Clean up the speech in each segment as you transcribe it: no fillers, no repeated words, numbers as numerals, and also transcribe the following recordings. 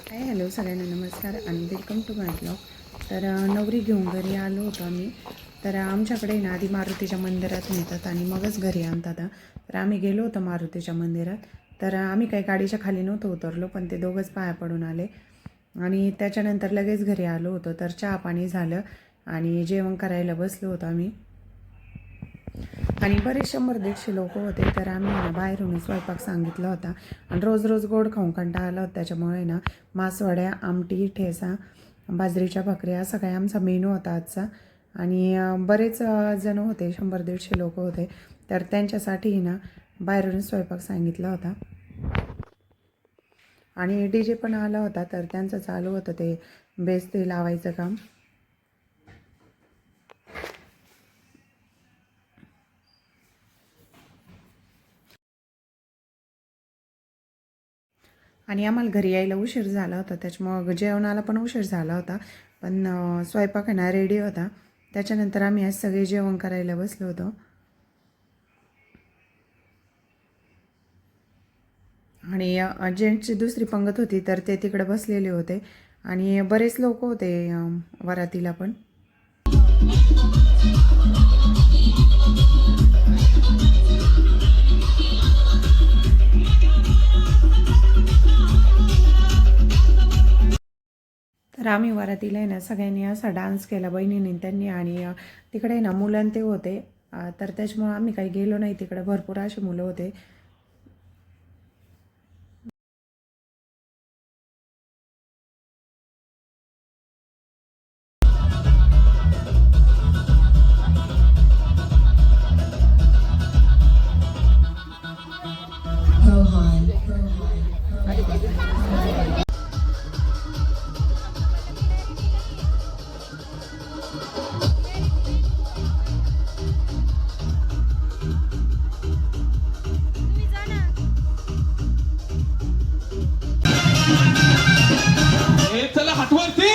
Hi hello सगळ्यांना नमस्कार आणि वेलकम टू माय ब्लॉग. तर नवरी घेऊन घरी आलो होतो आम्ही. तर आमच्याकडे ना आधी मारुतीच्या मंदिरात नेतात आणि मगच घरी आणतात. तर आम्ही गेलो होतो मारुतीच्या मंदिरात. तर आम्ही काही गाडीच्या खाली नव्हतो उतरलो, पण ते दोघंच पाया पडून आले आणि त्याच्यानंतर लगेच घरी आलो होतो. तर चहा पाणी झालं आणि जेवण करायला बसलो होतो आम्ही. आणि बरेच 100-150 लोक होते. तर आम्ही ना बाहेरून स्वयंपाक सांगितला होता आणि रोज रोज गोड खाऊन कंटाळा आला होता. त्याच्यामुळे ना मासवड्या, आमटी, ठेचा, बाजरीच्या भाकऱ्या असा काही आमचा मेनू होता आजचा. आणि बरेच जण होते, 100-150 लोक होते. तर त्यांच्यासाठी ना बाहेरून स्वयंपाक सांगितला होता आणि DJ पण आला होता. तर त्यांचं चालू होतं ते बेस ते लावायचं काम. आणि आम्हाला घरी यायला उशीर झाला होता, त्याच्यामुळं जेवणाला पण उशीर झाला होता. पण स्वयंपाक ना रेडी होता. त्याच्यानंतर आम्ही आज सगळे जेवण करायला बसलो होतो. आणि जेंट्सची दुसरी पंगत होती, तर ते तिकडे बसलेले होते आणि बरेच लोक होते वरातीला पण. तर आम्ही वरातीला आहे ना सगळ्यांनी असा डान्स केला बहिणींनी त्यांनी. आणि तिकडे ना मुलं ते होते. तर त्याच्यामुळं आम्ही काही गेलो नाही तिकडे. भरपूर असे मुलं होते. चला हटवरती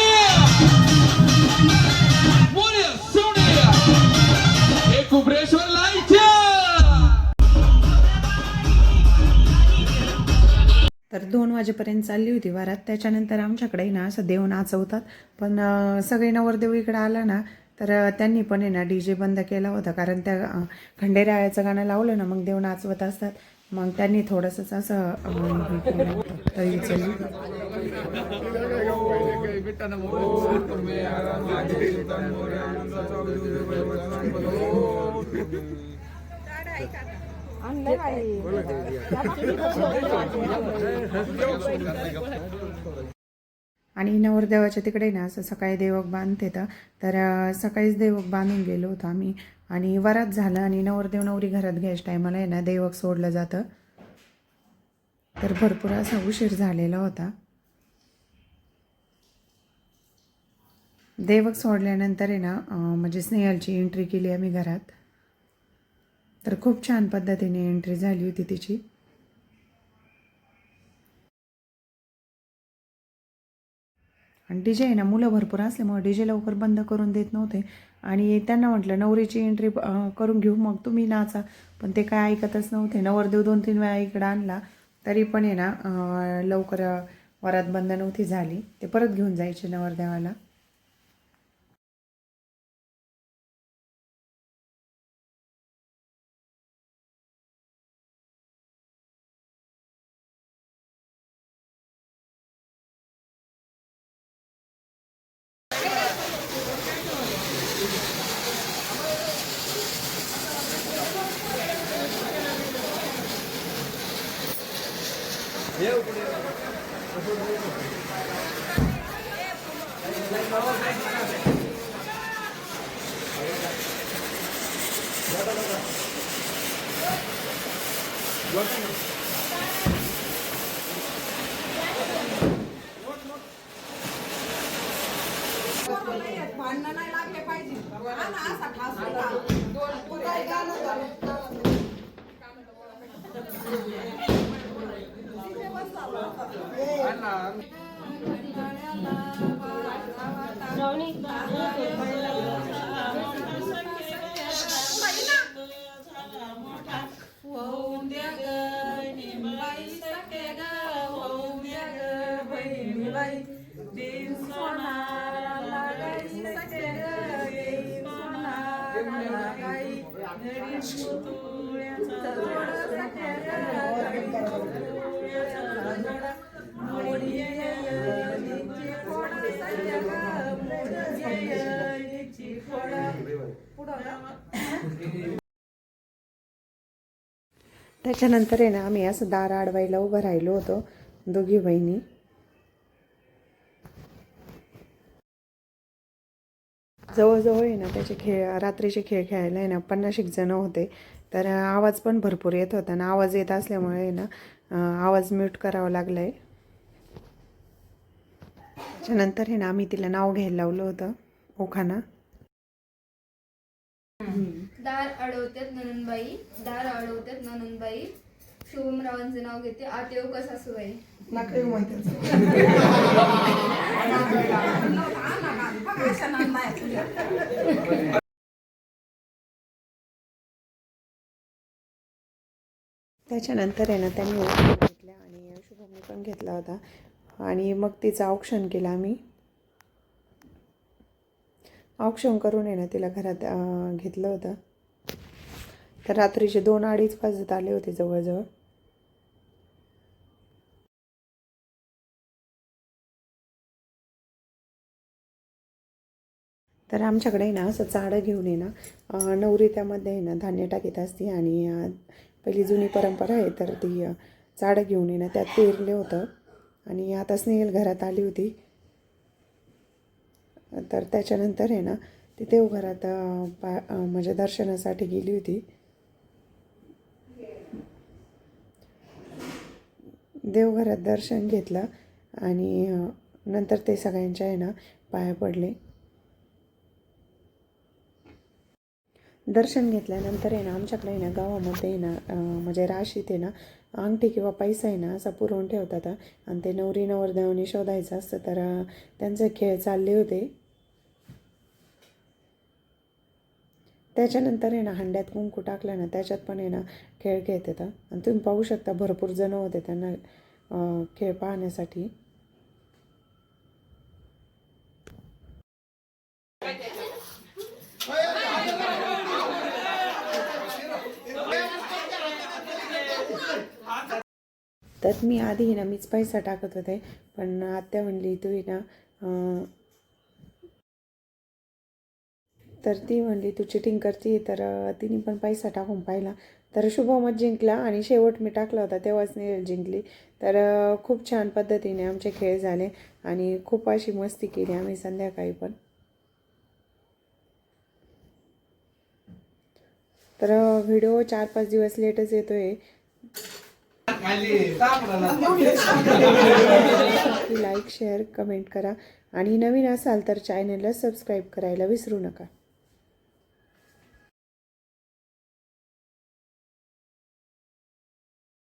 हे कुबरेश्वर लाईच्या. तर 2 वाजेपर्यंत चालली होती वरात. त्याच्यानंतर आमच्याकडे ना असं देव नाचवतात. पण सगळे नवरदेव इकडे आला ना, तर त्यांनी पण आहे ना DJ बंद केला होता. कारण त्या खंडेरायाचं गाणं लावलं ना, मग देव नाचवत असतात. मग त्यांनी थोडंसंच असं हे केलं होतं, तळी उचलली. आणि नवरदेवाच्या तिकडे ना असं सकाळी देवक बांधते. तर सकाळीच देवक बांधून गेलो होतो आम्ही. आणि वरात झालं आणि नवरदेव नवरी घरात घ्यायच्या टायमाला आहे ना देवक सोडलं जातं. तर भरपूर असा उशीर झालेला होता. देवक सोडल्यानंतर आहे ना म्हणजे स्नेहलची एंट्री केली आम्ही घरात. तर खूप छान पद्धतीने एंट्री झाली होती तिची. आणि DJ आहे ना मुलं भरपूर असल्यामुळे DJ लवकर बंद करून देत नव्हते. आणि त्यांना म्हटलं नवरीची एंट्री करून घेऊ, मग तुम्ही नाचा. पण ते काय ऐकतच नव्हते. नवरदेव 2-3 वेळा इकडं आणला तरी पण आहे ना लवकर वरात बंद नव्हती झाली. ते परत घेऊन जायचे नवरदेवाला. भांडणं नाही लागले पाहिजे. असा ठास होऊन द्या ग निंबाई सखे ग होऊन द्या ग बहिणी बाई देईन सोनाराला गाई सखे ग देईन सोनाराला गाई घडी पुतुळ्याचा जोड सखे ग घडी पुतुळ्याचा जोड मोडी येयलीची खोड सखे ग मोडी येयलीची खोड पुढं त्याच्यानंतर आहे ना आम्ही असं दार अडवायला उभं राहिलो होतो दोघी बहिणी. जवळजवळ आहे ना त्याचे रात्रीचे खेळ खेळायला आहे ना 50 जण होते. तर आवाज पण भरपूर येत होता ना. आवाज येत असल्यामुळे आहे ना आवाज म्यूट करावा लागला आहे. त्याच्यानंतर आहे ना आम्ही तिला नाव घ्यायला लावलं होतं ओखाना. दार अडवत्यात ननंदबाई दार अडवत्यात ननंदबाई शुभमरावांचे नाव घेते आत येऊ का सासूबाई. त्याच्यानंतर आहे ना त्यांनी ओखाना घेतला आणि शुभमने पण घेतला होता आणि मग तिचं औक्षण केलं आम्ही. औक्षण करून आहे ना तिला घरात घेतलं होतं. तर रात्रीचे 2-2:30 वाजत आले होते जवळजवळ. तर आमच्याकडे आहे ना असं चाडं घेऊन आहे ना नवरी त्यामध्ये आहे ना धान्य टाकीत असते आणि पहिली जुनी परंपरा आहे. तर ती चाडं घेऊन आहे ना त्यात पेरलं होतं आणि आता स्नेहल घरात आली होती. तर त्याच्यानंतर आहे ना ती देवघरात म्हणजे दर्शनासाठी गेली होती. देवघरात दर्शन घेतलं आणि नंतर ते सगळ्यांच्या आहे ना पाया पडले. दर्शन घेतल्यानंतर आहे ना आमच्याकडे आहे ना गावामध्ये आहे ना म्हणजे राशीत आहे ना अंगठी किंवा पैसा आहे ना असा पुरवून ठेवतात आणि ते नवरी नवरदेवाने शोधायचं असतं. तर त्यांचे खेळ चालले होते. त्याच्यानंतर आहे ना हंड्यात कुंकू टाकलं ना त्याच्यात पण आहे ना खेळ खेळत येतात आणि तुम्ही पाहू शकता भरपूर जण होते त्यांना खेळ पाहण्यासाठी. तर मी आधी ना मीच पैसा टाकत होते पण आत्या म्हणली तू ना तर ती म्हणली तू चिटिंग करते. तर तिने पण पैसा टाकून पाहिला तर शुभमच जिंकला आणि शेवट मी टाकला होता तेव्हाच स्नेहल जिंकली. तर खूप छान पद्धतीने आमचे खेळ झाले आणि खूप अशी मस्ती केली आम्ही संध्याकाळी पण. तर व्हिडिओ 4-5 दिवस लेटच येतोय. लाईक शेअर कमेंट करा आणि नवीन असाल तर चॅनलला सबस्क्राईब करायला विसरू नका.